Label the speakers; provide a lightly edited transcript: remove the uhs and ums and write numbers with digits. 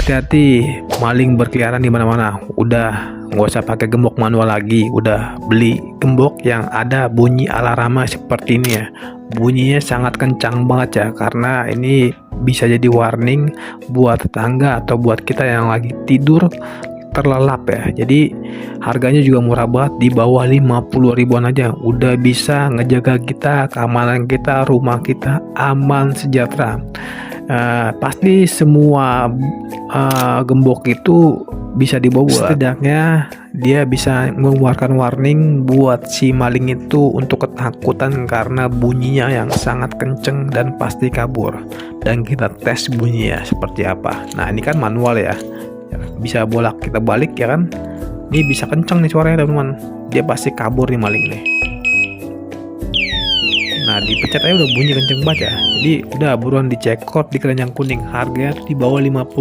Speaker 1: hati-hati, maling berkeliaran di mana-mana. Udah nggak usah pakai gembok manual lagi, udah beli gembok yang ada bunyi alarmnya seperti ini ya. Bunyinya sangat kencang banget ya, karena ini bisa jadi warning buat tetangga atau buat kita yang lagi tidur terlelap ya. Jadi harganya juga murah banget, di bawah 50 ribuan aja udah bisa ngejaga kita, keamanan kita, rumah kita aman sejahtera. Pasti semua gembok itu bisa dibawa. Setidaknya dia bisa mengeluarkan warning buat si maling itu untuk ketakutan karena bunyinya yang sangat kenceng dan pasti kabur. Dan kita tes bunyinya seperti apa. Nah ini kan manual ya, bisa bolak kita balik ya kan. Ini bisa kenceng nih suaranya teman-teman, dia pasti kabur nih maling nih. Nah dipencet aja udah bunyi kenceng banget ya. Jadi udah buruan dicekot di keranjang kuning, harganya tuh di bawah 50